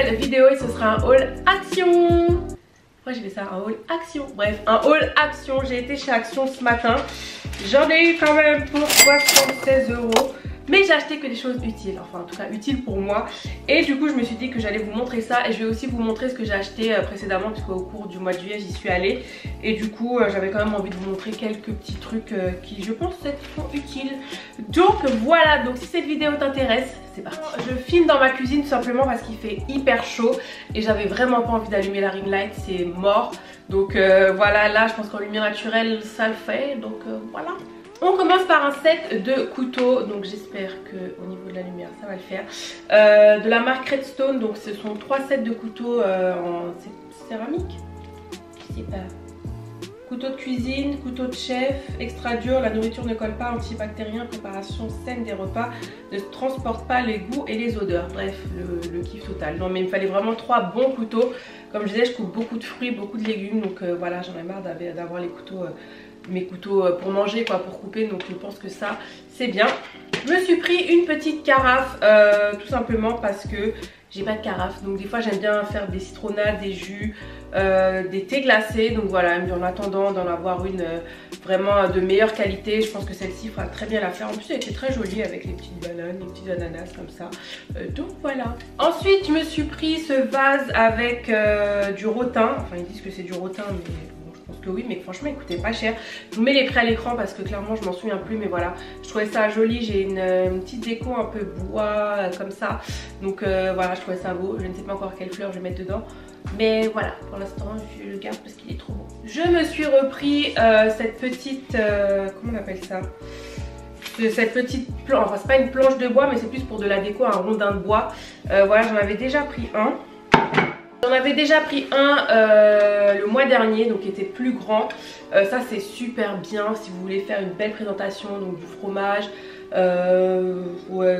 nouvelle vidéo et ce sera un haul action. Pourquoi j'ai fait ça, un haul action? Bref, un haul action. J'ai été chez Action ce matin. J'en ai eu quand même pour 76 €. Mais j'ai acheté que des choses utiles, enfin en tout cas utiles pour moi. Et du coup je me suis dit que j'allais vous montrer ça. Et je vais aussi vous montrer ce que j'ai acheté précédemment, puisqu'au cours du mois de juillet j'y suis allée. Et du coup j'avais quand même envie de vous montrer quelques petits trucs qui je pense sont utiles. Donc voilà, donc si cette vidéo t'intéresse, c'est parti. Je filme dans ma cuisine tout simplement parce qu'il fait hyper chaud. Et j'avais vraiment pas envie d'allumer la ring light, c'est mort. Donc voilà, là je pense qu'en lumière naturelle ça le fait, donc voilà. On commence par un set de couteaux, donc j'espère qu'au niveau de la lumière ça va le faire. De la marque Redstone, donc ce sont 3 sets de couteaux en céramique, je sais pas. Couteau de cuisine, couteau de chef, extra dur, la nourriture ne colle pas, antibactérien, préparation saine des repas, ne transporte pas les goûts et les odeurs. Bref, le kiff total. Non mais il me fallait vraiment 3 bons couteaux. Comme je disais, je coupe beaucoup de fruits, beaucoup de légumes, donc voilà, j'en ai marre d'avoir les couteaux... mes couteaux pour manger quoi, pour couper, donc je pense que ça c'est bien. Je me suis pris une petite carafe tout simplement parce que j'ai pas de carafe, donc des fois j'aime bien faire des citronnades, des jus, des thés glacés, donc voilà, en attendant d'en avoir une vraiment de meilleure qualité, je pense que celle-ci fera très bien l'affaire. En plus elle était très jolie avec les petites bananes, les petits ananas comme ça, donc voilà. Ensuite je me suis pris ce vase avec du rotin, enfin ils disent que c'est du rotin mais... je pense que oui, mais franchement il coûtait pas cher. Je vous mets les prix à l'écran parce que clairement je m'en souviens plus, mais voilà, je trouvais ça joli. J'ai une petite déco un peu bois comme ça, donc voilà, je trouvais ça beau. Je ne sais pas encore quelle fleur je vais mettre dedans, mais voilà, pour l'instant je le garde parce qu'il est trop beau. Je me suis repris cette petite, comment on appelle ça, cette petite planche, enfin c'est pas une planche de bois mais c'est plus pour de la déco, un rondin de bois. Voilà, j'en avais déjà pris un. J'en avais déjà pris un le mois dernier, donc qui était plus grand. Ça c'est super bien si vous voulez faire une belle présentation, donc du fromage,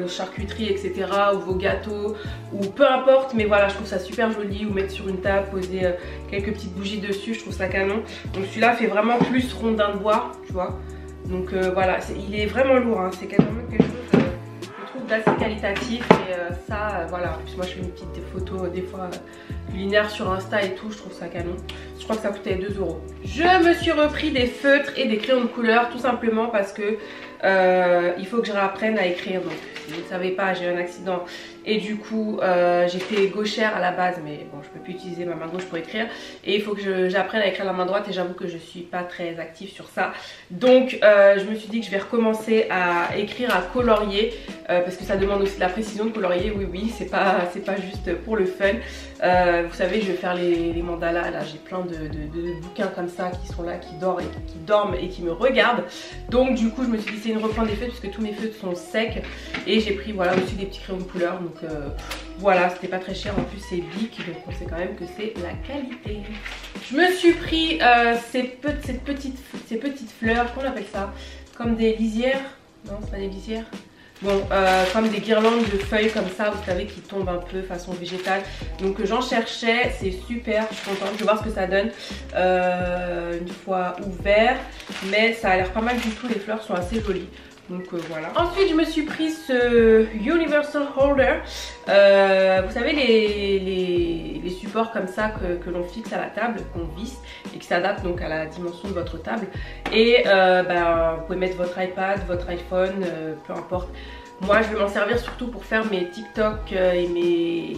charcuterie, etc. ou vos gâteaux, ou peu importe, mais voilà, je trouve ça super joli. Ou mettre sur une table, poser quelques petites bougies dessus, je trouve ça canon. Donc celui-là fait vraiment plus rondin de bois, tu vois. Donc voilà, il est vraiment lourd, hein. C'est quand même quelque chose d'assez qualitatif. Et ça voilà, en plus moi je fais une petite photo des fois culinaire sur Insta et tout, je trouve ça canon. Je crois que ça coûtait 2 €. Je me suis repris des feutres et des crayons de couleur tout simplement parce que il faut que je réapprenne à écrire. Donc si vous ne savez pas, j'ai eu un accident et du coup j'étais gauchère à la base, mais bon, je peux plus utiliser ma main gauche pour écrire et il faut que j'apprenne à écrire la main droite et j'avoue que je suis pas très active sur ça. Donc je me suis dit que je vais recommencer à écrire à colorier parce que ça demande aussi de la précision de colorier. Oui, c'est pas juste pour le fun. Vous savez, je vais faire les mandalas, là j'ai plein de bouquins comme ça qui sont là, qui dorment et qui me regardent. Donc du coup je me suis dit c'est une reprendre des feutres puisque tous mes feutres sont secs. Et j'ai pris voilà aussi des petits crayons de couleur. Donc voilà, c'était pas très cher, en plus c'est Bic, donc on sait quand même que c'est la qualité. Je me suis pris ces petites fleurs, qu'on appelle ça, comme des lisières. Non, c'est pas des lisières. Bon, comme des guirlandes de feuilles comme ça, vous savez, qui tombent un peu façon végétale. Donc j'en cherchais, c'est super, je suis contente, je vais voir ce que ça donne une fois ouvert. Mais ça a l'air pas mal du tout, les fleurs sont assez jolies. Donc voilà. Ensuite je me suis pris ce Universal Holder. Vous savez les supports comme ça que l'on fixe à la table, qu'on visse et qui s'adaptent donc à la dimension de votre table. Et vous pouvez mettre votre iPad, votre iPhone, peu importe. Moi je vais m'en servir surtout pour faire mes TikTok et mes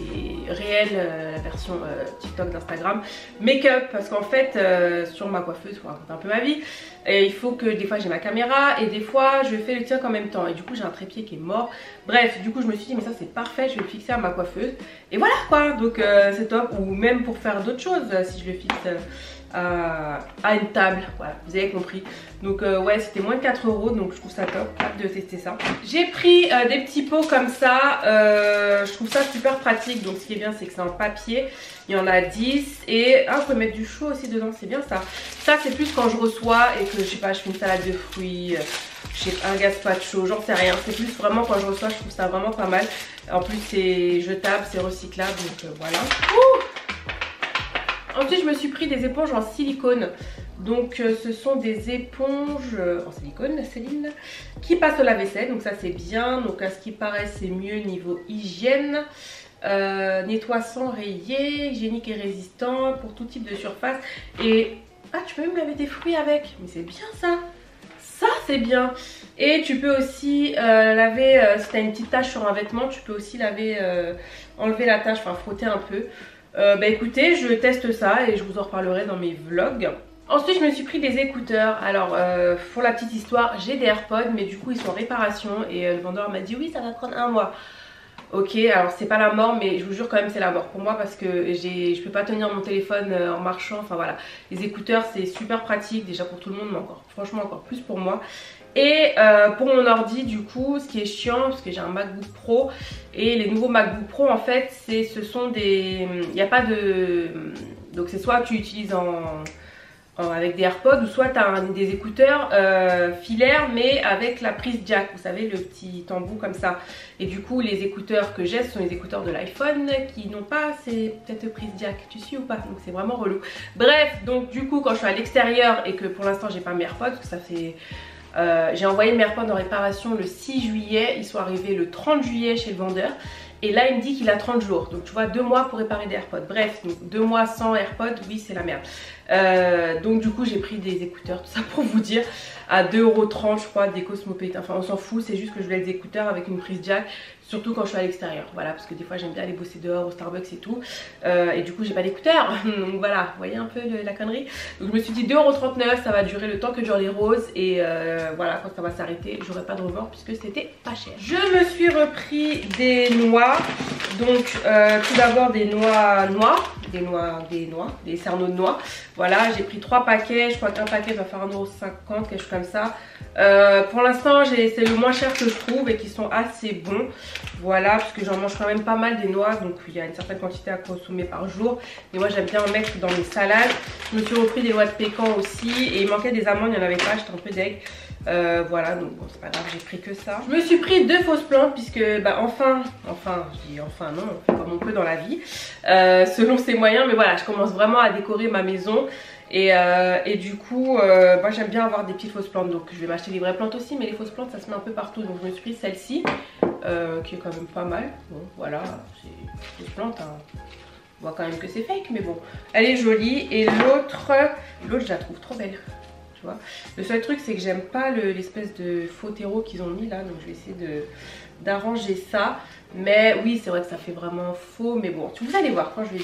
réels, la version TikTok d'Instagram, make-up, parce qu'en fait sur ma coiffeuse, pour raconter un peu ma vie, et il faut que des fois j'ai ma caméra et des fois je fais le TikTok en même temps et du coup j'ai un trépied qui est mort. Bref, du coup je me suis dit mais ça c'est parfait, je vais le fixer à ma coiffeuse et voilà quoi. Donc c'est top, ou même pour faire d'autres choses si je le fixe à une table, voilà, vous avez compris. Donc ouais, c'était moins de 4 €, donc je trouve ça top, hâte de tester ça. J'ai pris des petits pots comme ça, je trouve ça super pratique. Donc ce qui est bien, c'est que c'est en papier, il y en a 10 et vous pouvez mettre du chaud aussi dedans, c'est bien ça. Ça c'est plus quand je reçois et que je sais pas, je fais une salade de fruits, je sais pas, un gazpacho, j'en sais rien. C'est plus vraiment quand je reçois, je trouve ça vraiment pas mal. En plus c'est jetable, c'est recyclable, donc voilà. Ensuite je me suis pris des éponges en silicone. Donc ce sont des éponges en silicone, Céline, qui passent au lave-vaisselle. Donc ça c'est bien. Donc à ce qui paraît c'est mieux niveau hygiène. nettoie sans rayer, hygiénique et résistant pour tout type de surface. Et ah, tu peux même laver tes fruits avec, mais c'est bien ça. Ça c'est bien. Et tu peux aussi laver, si tu as une petite tache sur un vêtement, tu peux aussi laver, enlever la tache, enfin frotter un peu. Bah écoutez, je teste ça et je vous en reparlerai dans mes vlogs. Ensuite je me suis pris des écouteurs. Alors pour la petite histoire, j'ai des AirPods mais du coup ils sont en réparation et le vendeur m'a dit oui ça va prendre 1 mois. Ok, alors c'est pas la mort mais je vous jure quand même c'est la mort pour moi parce que je peux pas tenir mon téléphone en marchant. Enfin voilà, les écouteurs c'est super pratique déjà pour tout le monde mais encore, franchement encore plus pour moi. Et pour mon ordi du coup ce qui est chiant parce que j'ai un MacBook Pro et les nouveaux MacBook Pro en fait ce sont des... Il n'y a pas de... Donc c'est soit tu utilises avec des AirPods ou soit tu as des écouteurs filaires mais avec la prise jack, vous savez le petit embout comme ça. Et du coup les écouteurs que j'ai ce sont les écouteurs de l'iPhone qui n'ont pas cette prise jack, tu suis ou pas? Donc c'est vraiment relou. Bref, donc du coup quand je suis à l'extérieur et que pour l'instant j'ai pas mes AirPods parce que ça fait... j'ai envoyé mes AirPods en réparation le 6 juillet, ils sont arrivés le 30 juillet chez le vendeur. Et là il me dit qu'il a 30 jours, donc tu vois 2 mois pour réparer des AirPods. Bref, donc 2 mois sans AirPods, oui c'est la merde. Donc du coup j'ai pris des écouteurs, tout ça pour vous dire, à 2,30 € je crois, des Cosmopolitan. Enfin on s'en fout, c'est juste que je voulais des écouteurs avec une prise jack. Surtout quand je suis à l'extérieur, voilà, parce que des fois j'aime bien aller bosser dehors au Starbucks et tout. Et du coup j'ai pas d'écouteurs, donc voilà, vous voyez un peu la connerie. Donc je me suis dit 2,39 €, ça va durer le temps que j'en les roses. Et voilà, quand ça va s'arrêter, j'aurai pas de remords puisque c'était pas cher. Je me suis repris des noix. Donc tout d'abord des noix noires, des cerneaux de noix. Voilà, j'ai pris 3 paquets, je crois qu'un paquet va faire 1,50 €, quelque chose comme ça. Pour l'instant c'est le moins cher que je trouve et qui sont assez bons. Voilà, parce que j'en mange quand même pas mal des noix, donc il y a une certaine quantité à consommer par jour. Et moi j'aime bien en mettre dans mes salades. Je me suis repris des noix de pécan aussi et il manquait des amandes, il n'y en avait pas, j'étais un peu deg. Voilà, donc bon c'est pas grave, j'ai pris que ça. Je me suis pris 2 fausses plantes puisque bah enfin je dis enfin non, on fait comme on peut dans la vie, selon ses moyens, mais voilà je commence vraiment à décorer ma maison. Et du coup moi j'aime bien avoir des petites fausses plantes, donc je vais m'acheter des vraies plantes aussi, mais les fausses plantes ça se met un peu partout, donc je me suis pris celle-ci qui est quand même pas mal. Bon voilà, c'est une fausse plante hein. On voit quand même que c'est fake mais bon elle est jolie. Et l'autre je la trouve trop belle, tu vois. Le seul truc c'est que j'aime pas l'espèce de faux terreau qu'ils ont mis là, donc je vais essayer d'arranger ça. Mais oui c'est vrai que ça fait vraiment faux, mais bon vous allez voir quand je vais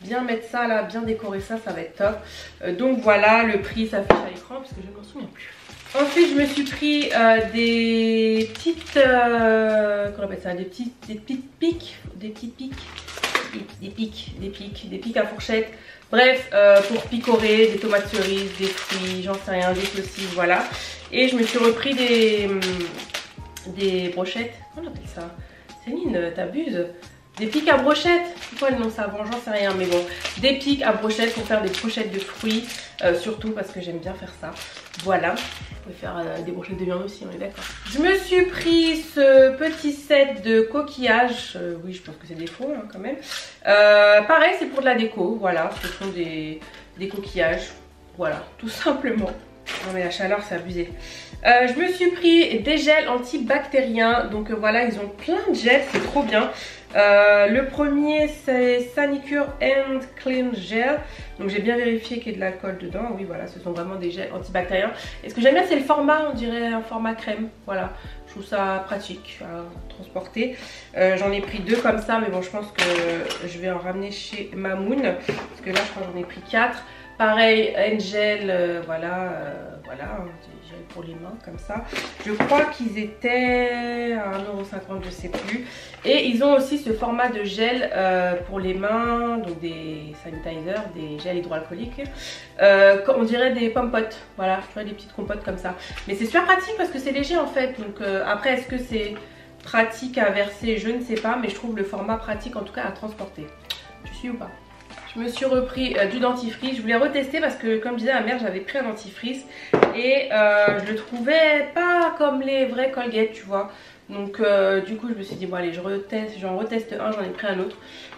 bien mettre ça là, bien décorer ça, ça va être top. Donc voilà, le prix s'affiche à l'écran parce que je ne m'en souviens plus. Ensuite je me suis pris des petites qu'on appelle ça, des petites pics à fourchette. Bref, pour picorer des tomates cerises, des fruits, j'en sais rien, des saucisses, voilà. Et je me suis repris des brochettes, comment on appelle ça? Céline, t'abuses. Des pics à brochettes, c'est quoi le nom savant, j'en sais rien, mais bon, des pics à brochettes pour faire des brochettes de fruits, surtout parce que j'aime bien faire ça. Voilà, je peux faire des brochettes de viande aussi, on est d'accord. Je me suis pris ce petit set de coquillages, oui je pense que c'est des faux hein, quand même. Pareil c'est pour de la déco, voilà, ce sont des coquillages, voilà, tout simplement. Non mais la chaleur c'est abusé. Je me suis pris des gels antibactériens, donc voilà ils ont plein de gels, c'est trop bien. Le premier c'est Sanicure and Clean Gel, donc j'ai bien vérifié qu'il y ait de l'alcool dedans. Oui voilà, ce sont vraiment des gels antibactériens. Et ce que j'aime bien c'est le format, on dirait un format crème, voilà. Je trouve ça pratique à transporter. J'en ai pris 2 comme ça, mais bon je pense que je vais en ramener chez Mamoun, parce que là je crois que j'en ai pris 4. Pareil, un gel, voilà, des gels pour les mains comme ça. Je crois qu'ils étaient à 1,50 €, je sais plus. Et ils ont aussi ce format de gel pour les mains, donc des sanitizers, des gels hydroalcooliques. On dirait des pommes-potes, voilà, tu vois, des petites compotes comme ça. Mais c'est super pratique parce que c'est léger en fait. Donc après, est-ce que c'est pratique à verser? Je ne sais pas, mais je trouve le format pratique en tout cas à transporter. Tu suis ou pas? Je me suis repris du dentifrice. Je voulais retester parce que comme disait ma mère, j'avais pris un dentifrice et je le trouvais pas comme les vrais Colgate, tu vois. Donc du coup je me suis dit bon allez j'en reteste un, j'en ai pris un autre.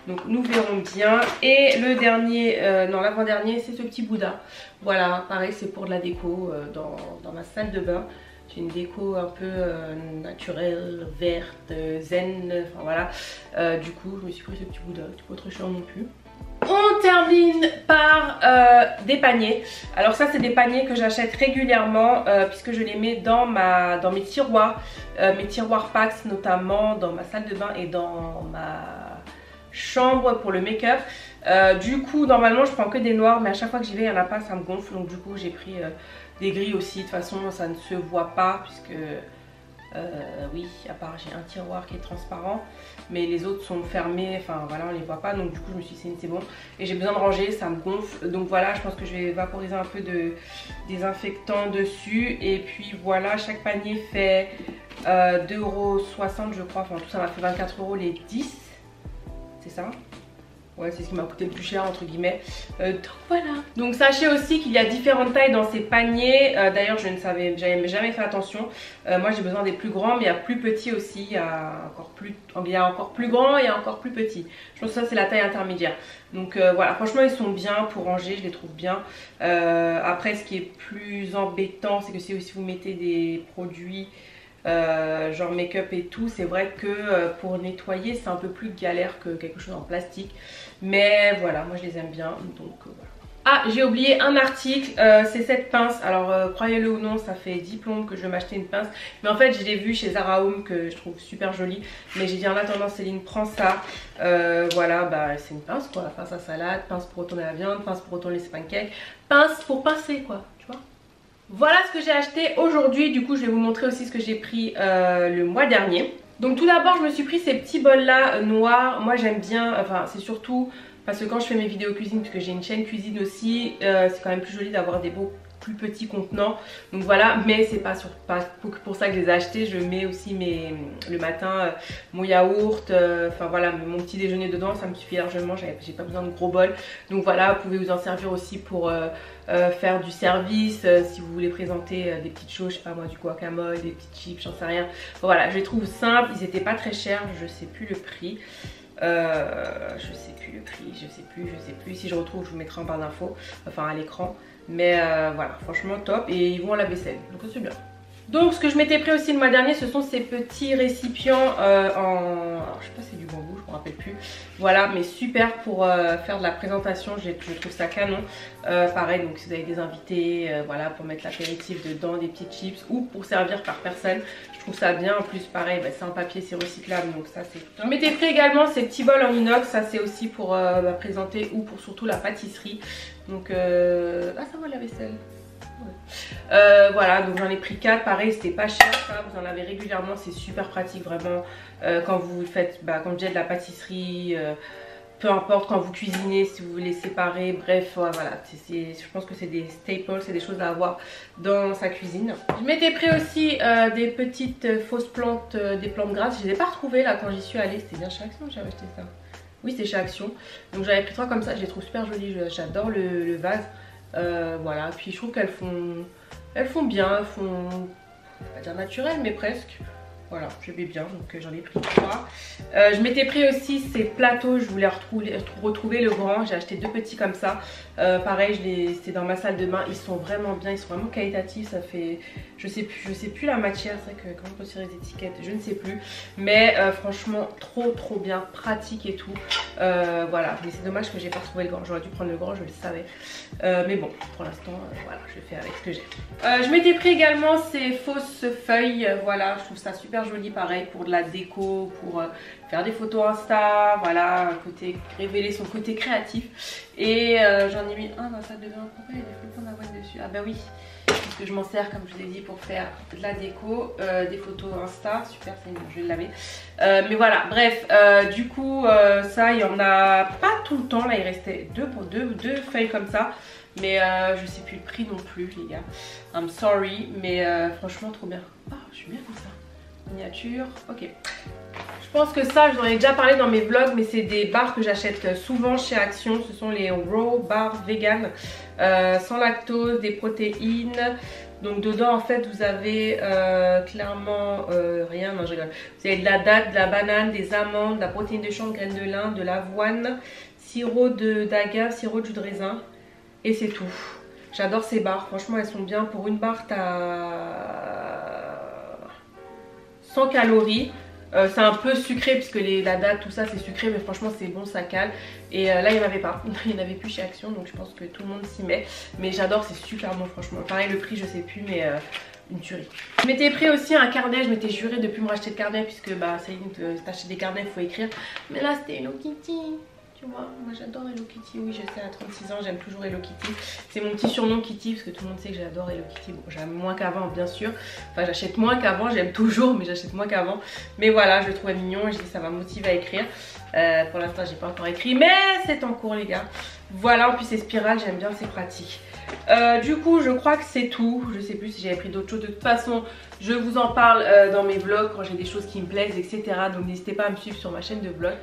Donc nous verrons bien. Et le dernier, non l'avant-dernier c'est ce petit Bouddha. Voilà, pareil c'est pour de la déco dans ma salle de bain. C'est une déco un peu naturelle, verte, zen, enfin voilà. Du coup je me suis pris ce petit boudin, c'est pas trop cher non plus. On termine par des paniers. Alors ça c'est des paniers que j'achète régulièrement puisque je les mets dans mes tiroirs packs, notamment dans ma salle de bain et dans ma chambre pour le make-up. Du coup normalement je prends que des noirs, mais à chaque fois que j'y vais il n'y en a pas, ça me gonfle, donc du coup j'ai pris des gris aussi. De toute façon ça ne se voit pas puisque oui, à part j'ai un tiroir qui est transparent, mais les autres sont fermés, enfin voilà, on les voit pas, donc du coup je me suis dit c'est bon, et j'ai besoin de ranger, ça me gonfle, donc voilà, je pense que je vais vaporiser un peu de désinfectant dessus, et puis voilà, chaque panier fait 2,60 € je crois, enfin tout ça m'a fait 24 € les 10, c'est ça? Ouais, c'est ce qui m'a coûté le plus cher entre guillemets. Donc voilà. Donc sachez aussi qu'il y a différentes tailles dans ces paniers. D'ailleurs je ne savais, j'avais jamais fait attention. Moi j'ai besoin des plus grands, mais il y a plus petits aussi. Il y a encore plus grand et il y a encore plus petit. Je pense que ça c'est la taille intermédiaire. Donc voilà, franchement ils sont bien pour ranger, je les trouve bien. Après ce qui est plus embêtant, c'est que si vous mettez des produits genre make-up et tout, c'est vrai que pour nettoyer c'est un peu plus galère que quelque chose en plastique, mais voilà, moi je les aime bien, donc voilà. Ah, j'ai oublié un article, c'est cette pince. Alors croyez-le ou non, ça fait 10 plombs que je veux m'acheter une pince, mais en fait je l'ai vue chez Zara Home que je trouve super jolie, mais j'ai dit en attendant Céline prends ça. Voilà, bah c'est une pince quoi, pince à salade, pince pour retourner la viande, pince pour retourner les pancakes, pince pour pincer quoi, tu vois. Voilà ce que j'ai acheté aujourd'hui. Du coup je vais vous montrer aussi ce que j'ai pris le mois dernier. Donc tout d'abord je me suis pris ces petits bols là noirs. Moi j'aime bien, enfin c'est surtout parce que quand je fais mes vidéos cuisine, puisque j'ai une chaîne cuisine aussi, c'est quand même plus joli d'avoir des beaux plus petits contenants. Donc voilà, mais c'est pas pour ça que je les ai achetés. Je mets aussi le matin mon yaourt, enfin voilà, mon petit déjeuner dedans, ça me suffit largement, j'ai pas besoin de gros bols. Donc voilà, vous pouvez vous en servir aussi pour faire du service, si vous voulez présenter des petites choses, je sais pas moi, du guacamole, des petites chips, j'en sais rien. Voilà, je les trouve simples, ils étaient pas très chers, je sais plus le prix. Je sais plus, si je retrouve je vous mettrai en barre d'infos, enfin à l'écran, mais voilà, franchement top, et ils vont à la vaisselle, donc c'est bien. Donc ce que je m'étais pris aussi le mois dernier, ce sont ces petits récipients alors je sais pas si c'est du bambou, je me rappelle plus, voilà, mais super pour faire de la présentation, je trouve ça canon. Pareil, donc si vous avez des invités, voilà, pour mettre l'apéritif dedans, des petites chips, ou pour servir par personne, je trouve ça bien. En plus pareil, bah, c'est un papier, c'est recyclable, donc ça c'est... Je m'étais pris également ces petits bols en inox, ça c'est aussi pour présenter, ou pour surtout la pâtisserie. Donc ah, ça va la vaisselle. Ouais. Voilà, donc j'en ai pris 4, pareil c'était pas cher, ça vous en avez régulièrement, c'est super pratique vraiment quand vous faites, comme je disais, de la pâtisserie, peu importe, quand vous cuisinez, si vous voulez séparer, bref voilà, je pense que c'est des staples, c'est des choses à avoir dans sa cuisine. Je m'étais pris aussi des petites fausses plantes, des plantes grasses, je les ai pas retrouvées là quand j'y suis allée, c'était bien chez Action que j'avais acheté ça. Oui c'était chez Action, donc j'avais pris 3 comme ça, je les trouve super jolies, j'adore le vase. Voilà, puis je trouve qu'elles font bien, elles font, je vais pas dire naturelles, mais presque. Voilà, je vais bien, donc j'en ai pris 3. Je m'étais pris aussi ces plateaux, je voulais retrouver le grand, j'ai acheté 2 petits comme ça. Pareil, c'est dans ma salle de bain, ils sont vraiment bien, ils sont vraiment qualitatifs, ça fait, je sais plus la matière, c'est vrai que comment on peut tirer les étiquettes, je ne sais plus. Mais franchement, trop bien, pratique et tout. Voilà, mais c'est dommage que j'ai pas retrouvé le grand, j'aurais dû prendre le grand, je le savais. Mais bon, pour l'instant, voilà, je fais avec ce que j'ai. Je m'étais pris également ces fausses feuilles, voilà, je trouve ça super joli, pareil, pour de la déco, pour faire des photos Insta, voilà, révéler son côté créatif. Et j'en ai mis un dans la salle de bain. Pourquoi il y a des flocons d'avoine dessus? Ah bah oui, parce que je m'en sers, comme je vous ai dit, pour faire de la déco, des photos Insta. Super, c'est bon, je vais le laver. Mais voilà, bref, du coup, ça, il y en a pas tout le temps. Là, il restait deux feuilles comme ça. Mais je sais plus le prix non plus, les gars. I'm sorry, mais franchement, trop bien. Ah, je suis bien comme ça. Miniature, ok. Je pense que ça, je vous en ai déjà parlé dans mes vlogs, mais c'est des barres que j'achète souvent chez Action. Ce sont les Raw Bars Vegan, sans lactose, des protéines. Donc dedans en fait vous avez clairement rien, non je rigole. Vous avez de la date, de la banane, des amandes, de la protéine de chanvre, graines de lin, de l'avoine, sirop d'agave, sirop de jus de raisin. Et c'est tout. J'adore ces barres, franchement elles sont bien. Pour une barre t'as 100 calories. C'est un peu sucré puisque la date tout ça c'est sucré, mais franchement c'est bon, ça cale. Et là il n'y en avait pas, il n'y en avait plus chez Action, donc je pense que tout le monde s'y met. Mais j'adore, c'est super bon franchement. Pareil le prix je sais plus, mais une tuerie. Je m'étais pris aussi un carnet, je m'étais juré de plus me racheter de carnet puisque bah ça y est, t'achètes des carnets, il faut écrire. Mais là c'était Hello Kitty. Tu vois, moi j'adore Hello Kitty, oui je sais, à 36 ans j'aime toujours Hello Kitty. C'est mon petit surnom Kitty parce que tout le monde sait que j'adore Hello Kitty. Bon, j'aime moins qu'avant bien sûr, enfin j'achète moins qu'avant, j'aime toujours mais j'achète moins qu'avant. Mais voilà, je le trouvais mignon et je dis ça m'a motivé à écrire. Pour l'instant j'ai pas encore écrit mais c'est en cours les gars. Voilà, en plus c'est spirale, j'aime bien, c'est pratique. Du coup je crois que c'est tout. Je sais plus si j'avais pris d'autres choses. De toute façon je vous en parle dans mes vlogs quand j'ai des choses qui me plaisent, etc. Donc n'hésitez pas à me suivre sur ma chaîne de vlog.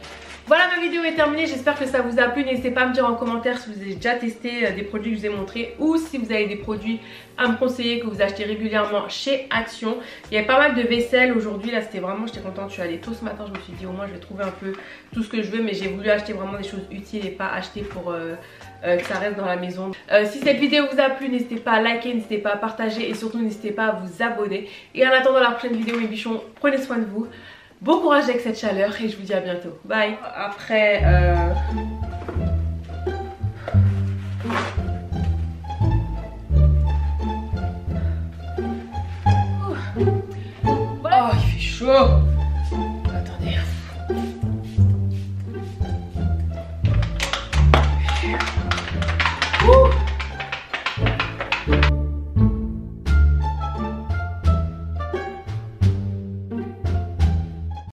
Voilà, ma vidéo est terminée, j'espère que ça vous a plu. N'hésitez pas à me dire en commentaire si vous avez déjà testé des produits que je vous ai montrés ou si vous avez des produits à me conseiller que vous achetez régulièrement chez Action. Il y avait pas mal de vaisselle aujourd'hui, là c'était vraiment, j'étais contente, je suis allée tôt ce matin, je me suis dit au moins je vais trouver un peu tout ce que je veux, mais j'ai voulu acheter vraiment des choses utiles et pas acheter pour que ça reste dans la maison. Si cette vidéo vous a plu, n'hésitez pas à liker, n'hésitez pas à partager et surtout n'hésitez pas à vous abonner. Et en attendant la prochaine vidéo mes bichons, prenez soin de vous. Bon courage avec cette chaleur et je vous dis à bientôt. Bye. Après oh il fait chaud. Attendez. Ouh.